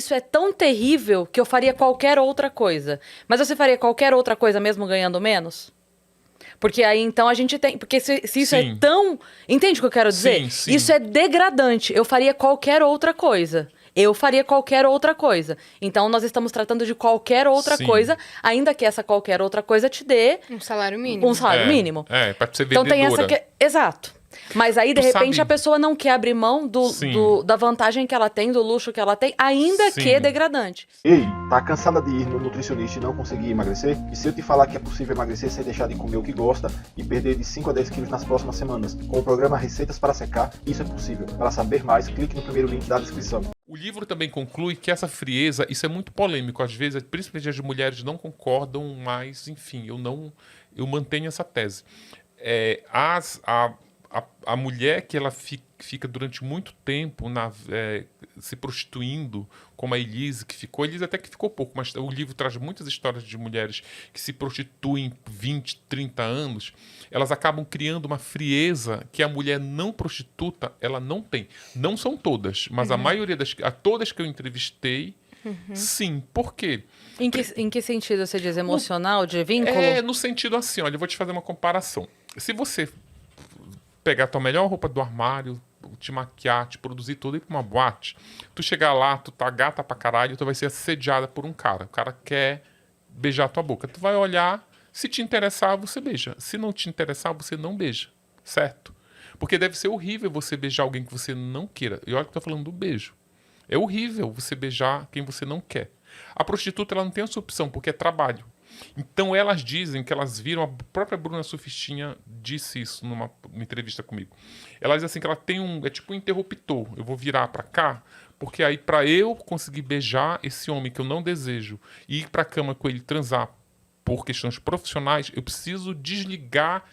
isso é tão terrível que eu faria qualquer outra coisa. Mas você faria qualquer outra coisa mesmo ganhando menos? Porque aí, então, a gente tem... Porque se isso é Sim. tão... Entende o que eu quero dizer? Sim, sim. Isso é degradante. Eu faria qualquer outra coisa. Eu faria qualquer outra coisa. Então, nós estamos tratando de qualquer outra Sim. coisa, ainda que essa qualquer outra coisa te dê Um salário mínimo. um salário mínimo. Pra ser Então, tem essa... vendedora. Exato. Mas aí, de Tu repente, sabe- a pessoa não quer abrir mão da vantagem que ela tem, do luxo que ela tem, ainda Sim. que é degradante. Ei, tá cansada de ir no nutricionista e não conseguir emagrecer? E se eu te falar que é possível emagrecer sem deixar de comer o que gosta e perder de 5 a 10 quilos nas próximas semanas? Com o programa Receitas para Secar, isso é possível. Para saber mais, clique no primeiro link da descrição. O livro também conclui que essa frieza, isso é muito polêmico, às vezes, principalmente as mulheres não concordam, mas, enfim, eu mantenho essa tese. A mulher que ela fica durante muito tempo se prostituindo, como a Elise, que ficou. A Elise até que ficou pouco, mas o livro traz muitas histórias de mulheres que se prostituem 20, 30 anos. Elas acabam criando uma frieza que a mulher não prostituta, ela não tem. Não são todas, mas a maioria todas que eu entrevistei, sim. Por quê? Em que sentido você diz? Emocional, de vínculo? No sentido assim, olha, eu vou te fazer uma comparação. Se você pegar a tua melhor roupa do armário, te maquiar, te produzir tudo e ir pra uma boate, tu chegar lá, tu tá gata pra caralho, tu vai ser assediada por um cara. O cara quer beijar a tua boca. Tu vai olhar, se te interessar, você beija. Se não te interessar, você não beija. Certo? Porque deve ser horrível você beijar alguém que você não queira. E olha que eu tô falando do beijo. É horrível você beijar quem você não quer. A prostituta, ela não tem essa opção, porque é trabalho. Então elas dizem que elas viram, a própria Bruna Surfistinha disse isso numa entrevista comigo. Ela diz assim que ela tem é tipo um interruptor. Eu vou virar pra cá, porque aí pra eu conseguir beijar esse homem que eu não desejo e ir pra cama com ele, transar por questões profissionais, eu preciso desligar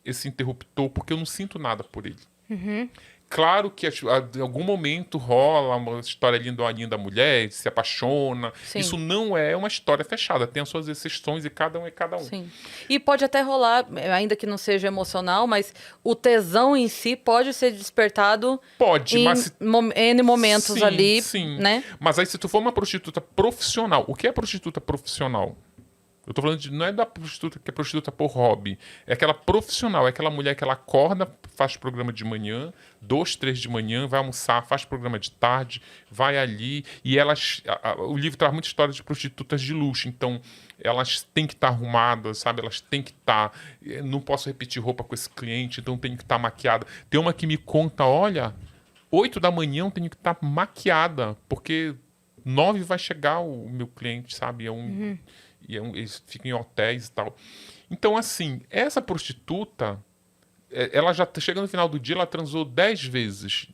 esse interruptor, porque eu não sinto nada por ele. Claro que em algum momento rola uma história linda da mulher, se apaixona. Sim. Isso não é uma história fechada, tem as suas exceções e cada um é cada um. Sim. E pode até rolar, ainda que não seja emocional, mas o tesão em si pode ser despertado Pode, em mas... N momentos Sim, ali, sim. né? Mas aí se tu for uma prostituta profissional, o que é prostituta profissional? Eu tô falando não é da prostituta que é prostituta por hobby. É aquela profissional, é aquela mulher que ela acorda, faz programa de manhã, 2, 3 de manhã, vai almoçar, faz programa de tarde, vai ali. E elas... o livro traz muita história de prostitutas de luxo. Então, elas têm que estar arrumadas, sabe? Elas têm que estar... não posso repetir roupa com esse cliente, então tem que estar maquiada. Tem uma que me conta, olha, 8 da manhã eu tenho que estar maquiada, porque 9 vai chegar o meu cliente, sabe? Eles ficam em hotéis e tal. Então, assim, essa prostituta, ela já chega no final do dia, ela transou 10 vezes.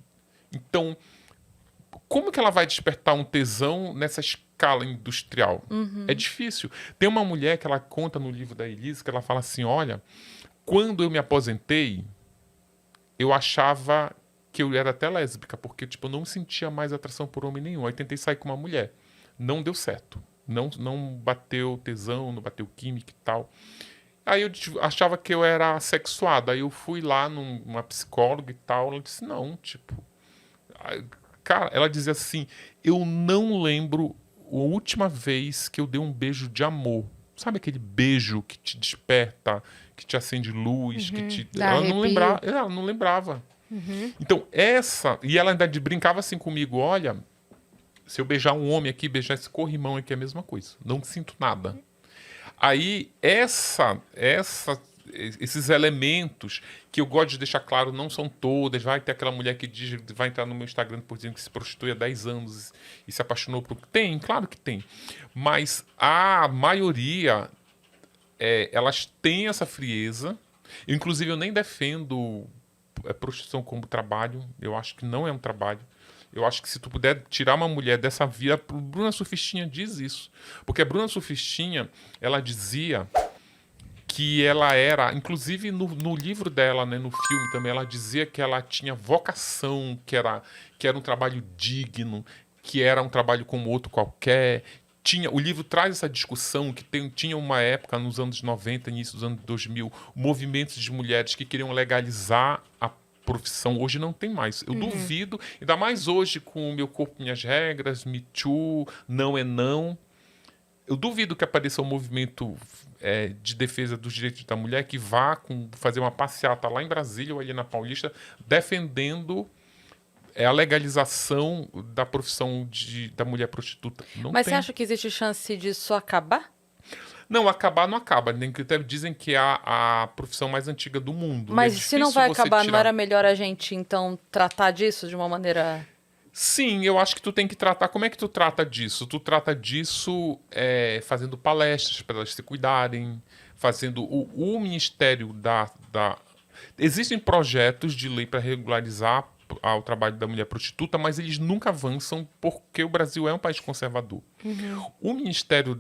Então, como que ela vai despertar um tesão nessa escala industrial? É difícil. Tem uma mulher que ela conta no livro da Elise, que ela fala assim, olha, quando eu me aposentei, eu achava que eu era até lésbica, porque tipo, eu não sentia mais atração por homem nenhum. Aí tentei sair com uma mulher. Não deu certo. Não bateu tesão, não bateu química e tal. Aí eu achava que eu era sexuado. Aí eu fui lá numa psicóloga e tal. Ela disse, não, tipo... Cara, ela dizia assim, eu não lembro a última vez que eu dei um beijo de amor. Sabe aquele beijo que te desperta, que te acende luz, que te... Ela não lembrava. Então, E ela ainda brincava assim comigo, olha... Se eu beijar um homem aqui, beijar esse corrimão aqui é a mesma coisa. Não sinto nada. Aí, esses elementos que eu gosto de deixar claro, não são todas. Vai ter aquela mulher que vai entrar no meu Instagram por dizendo que se prostitui há 10 anos e se apaixonou por... Tem, claro que tem. Mas a maioria, elas têm essa frieza. Inclusive, eu nem defendo a prostituição como trabalho. Eu acho que não é um trabalho. Eu acho que se tu puder tirar uma mulher dessa vida... A Bruna Surfistinha diz isso. Porque a Bruna Surfistinha, ela dizia que ela era... Inclusive no livro dela, né, no filme também, ela dizia que ela tinha vocação, que era um trabalho digno, que era um trabalho como outro qualquer. O livro traz essa discussão que tinha uma época, nos anos 90, início dos anos 2000, movimentos de mulheres que queriam legalizar a profissão, hoje não tem mais. Eu duvido, ainda mais hoje com o Meu Corpo, Minhas Regras, Me Too, Não é Não. Eu duvido que apareça um movimento de defesa dos direitos da mulher que vá fazer uma passeata lá em Brasília ou ali na Paulista defendendo a legalização da profissão da mulher prostituta. Não Mas tem. você acha que existe chance disso acabar? Não, acabar não acaba. Nem critério dizem que é a profissão mais antiga do mundo. Mas É se não difícil vai você acabar, não tirar. era melhor a gente, então, tratar disso de uma maneira... Sim, eu acho que tu tem que tratar. Como é que tu trata disso? Tu trata disso fazendo palestras para elas se cuidarem, fazendo o Ministério Existem projetos de lei para regularizar o trabalho da mulher prostituta, mas eles nunca avançam porque o Brasil é um país conservador. O Ministério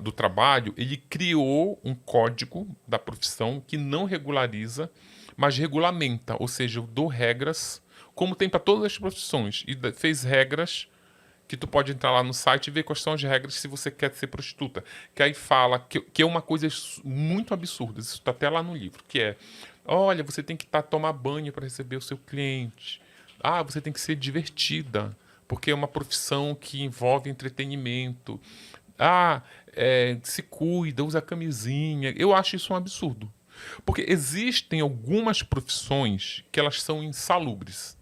do Trabalho, ele criou um código da profissão que não regulariza, mas regulamenta, ou seja, eu dou regras, como tem para todas as profissões, e fez regras que tu pode entrar lá no site e ver quais são as regras se você quer ser prostituta. Que aí fala que é uma coisa muito absurda, isso está até lá no livro, que é, olha, você tem que tomar banho para receber o seu cliente. Ah, você tem que ser divertida, porque é uma profissão que envolve entretenimento. Ah, se cuida, usa camisinha. Eu acho isso um absurdo. Porque existem algumas profissões que elas são insalubres.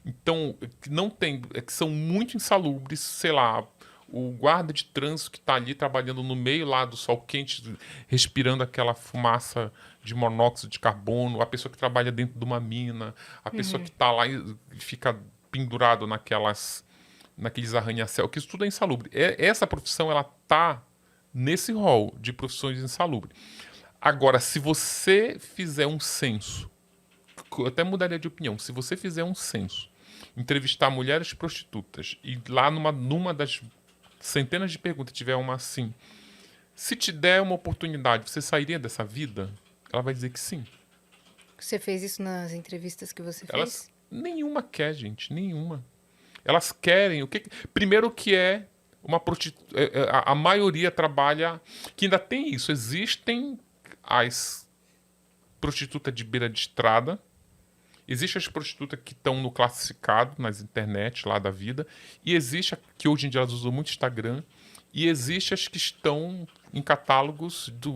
Então, que são muito insalubres, sei lá, o guarda de trânsito que está ali trabalhando no meio lá do sol quente, respirando aquela fumaça de monóxido de carbono, a pessoa que trabalha dentro de uma mina, a pessoa que está lá e fica pendurado naqueles arranha-céu, que isso tudo é insalubre. Essa profissão, ela está nesse rol de profissões insalubres. Agora, se você fizer um censo, eu até mudaria de opinião, se você fizer um censo, entrevistar mulheres prostitutas e lá numa das centenas de perguntas tiver uma assim, se te der uma oportunidade, você sairia dessa vida? Ela vai dizer que sim. Você fez isso nas entrevistas que você fez? Nenhuma quer, gente, nenhuma. Elas querem o que? Primeiro que uma prostituta, a maioria trabalha, que ainda tem isso, existem as prostitutas de beira de estrada, existem as prostitutas que estão no classificado, nas internet lá da vida, e existe que hoje em dia elas usam muito Instagram, e existe as que estão em catálogos do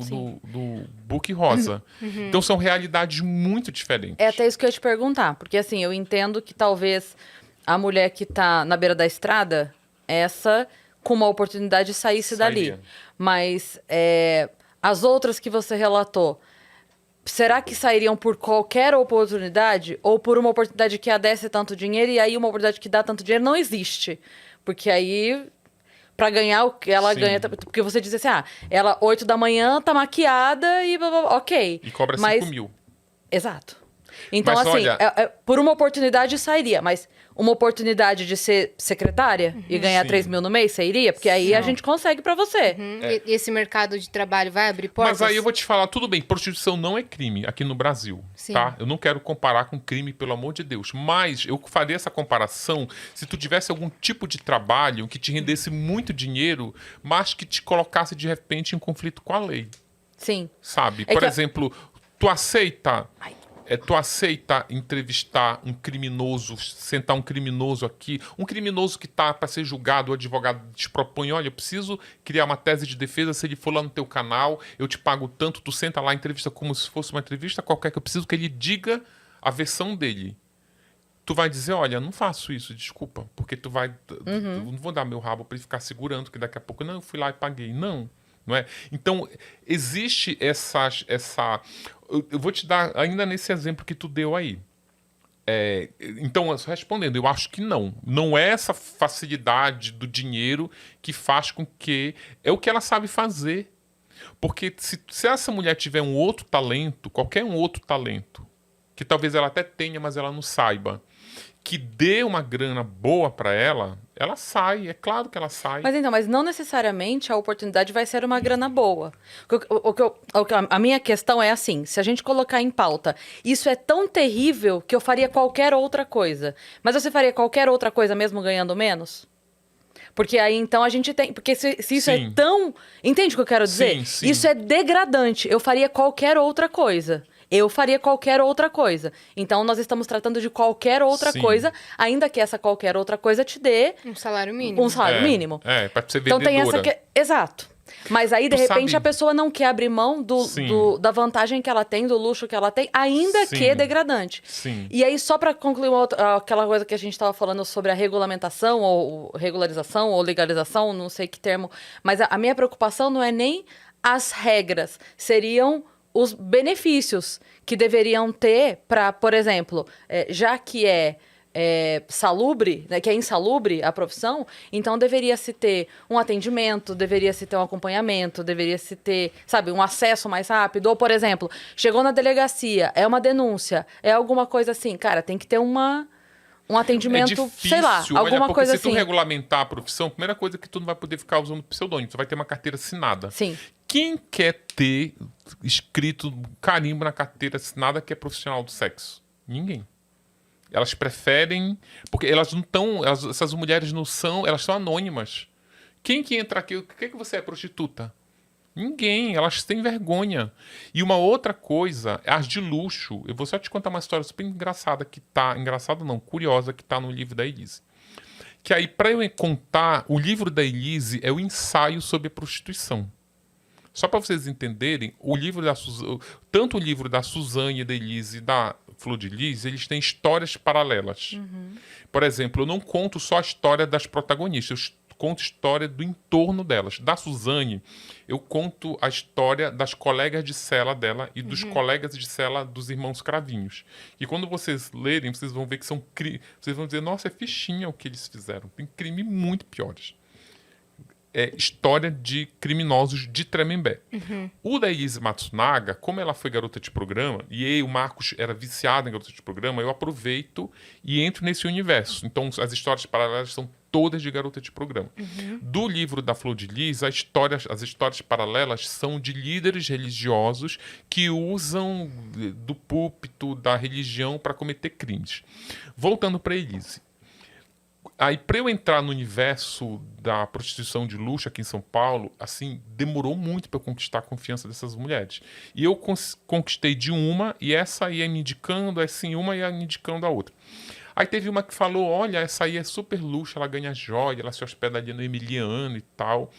Book Rosa. Então são realidades muito diferentes. É até isso que eu ia te perguntar, porque assim, eu entendo que talvez a mulher que tá na beira da estrada, essa com uma oportunidade saísse Sairia. dali. Mas as outras que você relatou, será que sairiam por qualquer oportunidade? Ou por uma oportunidade que a desse tanto dinheiro, e aí uma oportunidade que dá tanto dinheiro não existe? Porque aí, pra ganhar o que ela ganha... Porque você diz assim, ela 8 da manhã tá maquiada e blá, blá, blá, ok. E cobra mas... 5 mil. Exato. Então, Mas, assim, olha... por uma oportunidade sairia, mas uma oportunidade de ser secretária e ganhar 3 mil no mês, você iria? Porque aí a gente consegue pra você. E esse mercado de trabalho vai abrir portas? Mas aí eu vou te falar, tudo bem, prostituição não é crime aqui no Brasil, Sim. tá? Eu não quero comparar com crime, pelo amor de Deus. Mas eu faria essa comparação se tu tivesse algum tipo de trabalho que te rendesse muito dinheiro, mas que te colocasse, de repente, em conflito com a lei, Sim. sabe? É Por que- exemplo, tu aceita... tu aceita entrevistar um criminoso, sentar um criminoso aqui, um criminoso que está para ser julgado, o advogado te propõe, olha, eu preciso criar uma tese de defesa, se ele for lá no teu canal, eu te pago tanto, tu senta lá, entrevista como se fosse uma entrevista qualquer, que eu preciso que ele diga a versão dele. Tu vai dizer, olha, não faço isso, desculpa, porque tu vai... Eu não vou dar meu rabo para ele ficar segurando, que daqui a pouco, não, eu fui lá e paguei. Não é? Então, existe essa... Eu vou te dar, ainda nesse exemplo que tu deu aí. Então, respondendo, eu acho que não. Não é essa facilidade do dinheiro que faz com que... É o que ela sabe fazer. Porque se essa mulher tiver um outro talento, qualquer um outro talento, que talvez ela até tenha, mas ela não saiba, que dê uma grana boa para ela sai, é claro que ela sai. Mas não necessariamente a oportunidade vai ser uma grana boa. A minha questão é assim, se a gente colocar em pauta, isso é tão terrível que eu faria qualquer outra coisa. Mas você faria qualquer outra coisa mesmo ganhando menos? Porque aí então a gente tem... Porque se isso Sim. é tão... Entende o que eu quero dizer? Sim. Isso é degradante. Eu faria qualquer outra coisa. Eu faria qualquer outra coisa. Então, nós estamos tratando de qualquer outra Sim. coisa, ainda que essa qualquer outra coisa te dê Um salário mínimo. um salário mínimo. Pra ser Então, tem vendedora. essa... Exato. Mas aí, de Tu repente, sabe- a pessoa não quer abrir mão Sim. da vantagem que ela tem, do luxo que ela tem, ainda Sim. que é degradante. Sim. E aí, só para concluir aquela coisa que a gente estava falando sobre a regulamentação, ou regularização, ou legalização, não sei que termo. Mas a minha preocupação não é nem as regras, seriam os benefícios que deveriam ter para, por exemplo, já que é salubre, né, que é insalubre a profissão, então deveria-se ter um atendimento, deveria-se ter um acompanhamento, deveria-se ter, sabe, um acesso mais rápido. Ou, por exemplo, chegou na delegacia, é uma denúncia, é alguma coisa assim, cara, tem que ter um atendimento, difícil, sei lá, alguma porque coisa se assim. tu regulamentar a profissão, a primeira coisa é que tu não vai poder ficar usando pseudônimo, tu vai ter uma carteira assinada. Sim. Quem quer ter escrito carimbo na carteira assinada que é profissional do sexo? Ninguém. Elas preferem... Porque elas não estão... Essas mulheres não são... Elas são anônimas. Quem que entra aqui... O que você é, prostituta? Ninguém. Elas têm vergonha. E uma outra coisa, as de luxo. Eu vou só te contar uma história super engraçada que tá... Engraçada não, curiosa, que tá no livro da Elise. Que aí, para eu contar, o livro da Elise é o ensaio sobre a prostituição. Só para vocês entenderem, o livro da tanto o livro da Suzane, da Elise e da Flor de Lis, eles têm histórias paralelas. Por exemplo, eu não conto só a história das protagonistas, eu conto a história do entorno delas. Da Suzane, eu conto a história das colegas de cela dela e dos colegas de cela dos irmãos Cravinhos. E quando vocês lerem, vocês vão ver que são vocês vão dizer, nossa, é fichinha o que eles fizeram. Tem crime muito piores. História de criminosos de Tremembé. O da Elise Matsunaga, como ela foi garota de programa, e o Marcos era viciado em garota de programa, eu aproveito e entro nesse universo. Então, as histórias paralelas são todas de garota de programa. Do livro da Flor de Lis, as histórias paralelas são de líderes religiosos que usam do púlpito, da religião, para cometer crimes. Voltando para Elise. Aí, para eu entrar no universo da prostituição de luxo aqui em São Paulo, assim, demorou muito para eu conquistar a confiança dessas mulheres. E eu conquistei de uma, e essa ia me indicando, assim, uma ia me indicando a outra. Aí teve uma que falou, olha, essa aí é super luxo, ela ganha joia, ela se hospeda ali no Emiliano e tal.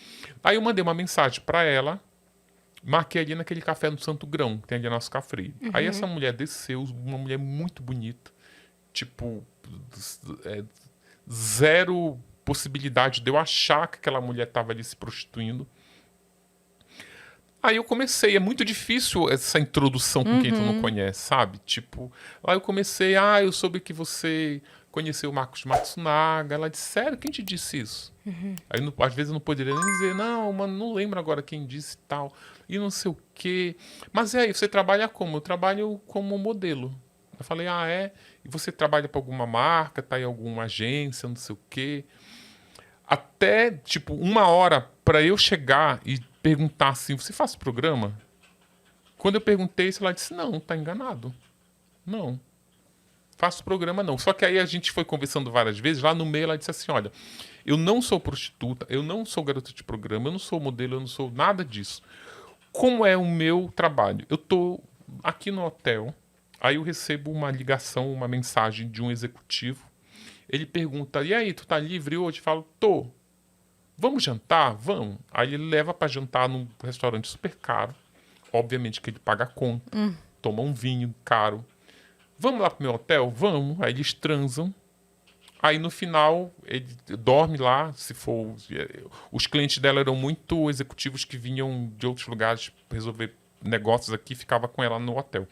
Aí eu mandei uma mensagem para ela, marquei ali naquele café no Santo Grão, que tem ali na Oscar Freire. Aí essa mulher desceu, uma mulher muito bonita, tipo... zero possibilidade de eu achar que aquela mulher estava ali se prostituindo. Aí eu comecei, é muito difícil essa introdução com quem tu não conhece, sabe? Tipo, lá eu comecei, eu soube que você conheceu o Marcos Matsunaga. Ela disse, sério, quem te disse isso? Aí às vezes eu não poderia nem dizer, não, mano, não lembro agora quem disse e tal, e não sei o quê. Mas aí, você trabalha como? Eu trabalho como modelo. Eu falei, é? E você trabalha para alguma marca, tá em alguma agência, não sei o quê. Até, tipo, 1 hora para eu chegar e perguntar assim, você faz programa? Quando eu perguntei isso, ela disse, não, tá enganado. Não, faço programa não. Só que aí a gente foi conversando várias vezes, lá no meio ela disse assim, olha, eu não sou prostituta, eu não sou garota de programa, eu não sou modelo, eu não sou nada disso. Como é o meu trabalho? Eu tô aqui no hotel... Aí eu recebo uma ligação, uma mensagem de um executivo. Ele pergunta, e aí, tu tá livre hoje? Eu falo, tô. Vamos jantar? Vamos. Aí ele leva para jantar num restaurante super caro. Obviamente que ele paga a conta. Toma um vinho caro. Vamos lá pro meu hotel? Vamos. Aí eles transam. Aí no final, ele dorme lá, se for... Os clientes dela eram muito executivos que vinham de outros lugares resolver negócios aqui, ficava com ela no hotel.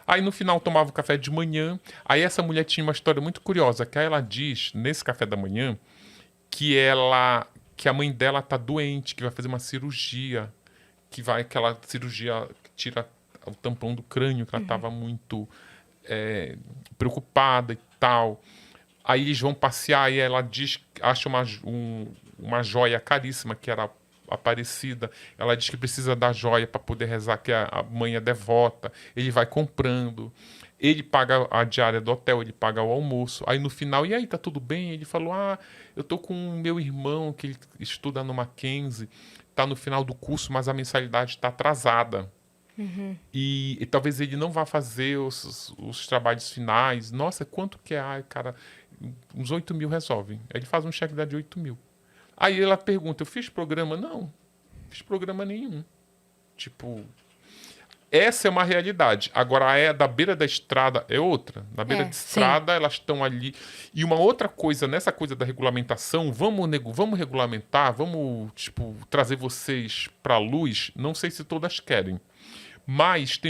Aí no final tomava o café de manhã. Aí essa mulher tinha uma história muito curiosa, que ela diz, nesse café da manhã, que a mãe dela tá doente, que vai fazer uma cirurgia, aquela cirurgia que tira o tampão do crânio, que ela estava muito preocupada e tal. Aí eles vão passear e ela diz, acha uma joia caríssima, que era Aparecida. Ela diz que precisa da joia para poder rezar, que a mãe é devota. Ele vai comprando. Ele paga a diária do hotel, ele paga o almoço. Aí no final, e aí, tá tudo bem? Ele falou, eu tô com o meu irmão, que ele estuda no Mackenzie, tá no final do curso, mas a mensalidade tá atrasada. E talvez ele não vá fazer os trabalhos finais. Nossa, quanto que é? Ai, cara, uns 8 mil resolvem. Aí ele faz um cheque de 8 mil. Aí ela pergunta, eu fiz programa? Não, fiz programa nenhum. Tipo, essa é uma realidade. Agora, da beira da estrada é outra. Na beira de estrada, elas estão ali. E uma outra coisa, nessa coisa da regulamentação, vamos regulamentar, vamos, tipo, trazer vocês para a luz. Não sei se todas querem. Mas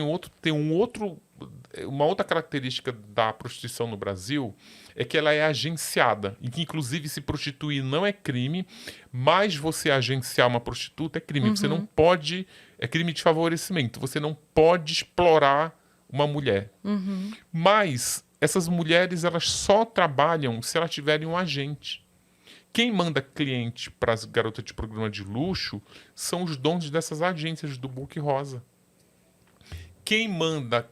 uma outra característica da prostituição no Brasil é que ela é agenciada. E que, inclusive, se prostituir não é crime, mas você agenciar uma prostituta é crime. Você não pode... É crime de favorecimento. Você não pode explorar uma mulher. Mas essas mulheres, elas só trabalham se elas tiverem um agente. Quem manda cliente para as garotas de programa de luxo são os donos dessas agências do Book Rosa. Quem manda...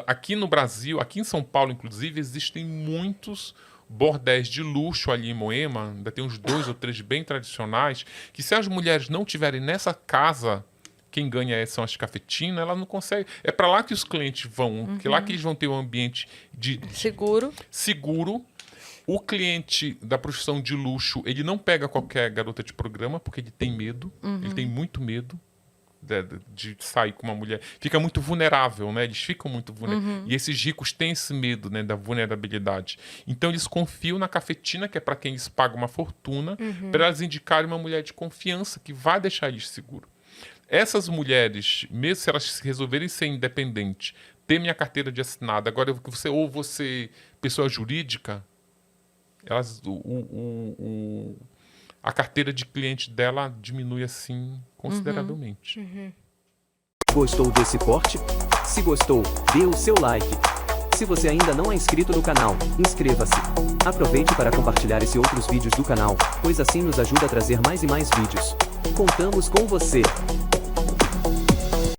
Aqui no Brasil, aqui em São Paulo, inclusive, existem muitos bordéis de luxo ali em Moema. Ainda tem uns 2 ou 3 bem tradicionais, que se as mulheres não tiverem nessa casa... Quem ganha são as cafetinas, ela não consegue. É para lá que os clientes vão, que lá que eles vão ter um ambiente de seguro. O cliente da prostituição de luxo, ele não pega qualquer garota de programa, porque ele tem medo, ele tem muito medo de sair com uma mulher. Fica muito vulnerável, né? Eles ficam muito vulneráveis. E esses ricos têm esse medo, né, da vulnerabilidade. Então eles confiam na cafetina, que é para quem eles pagam uma fortuna, para elas indicarem uma mulher de confiança que vai deixar eles seguros. Essas mulheres, mesmo se elas resolverem ser independentes, ter minha carteira de assinada, agora você pessoa jurídica, elas, a carteira de cliente dela diminui assim consideravelmente. Gostou desse corte? Se gostou, dê o seu like. Se você ainda não é inscrito no canal, inscreva-se. Aproveite para compartilhar esse e outros vídeos do canal, pois assim nos ajuda a trazer mais e mais vídeos. Contamos com você!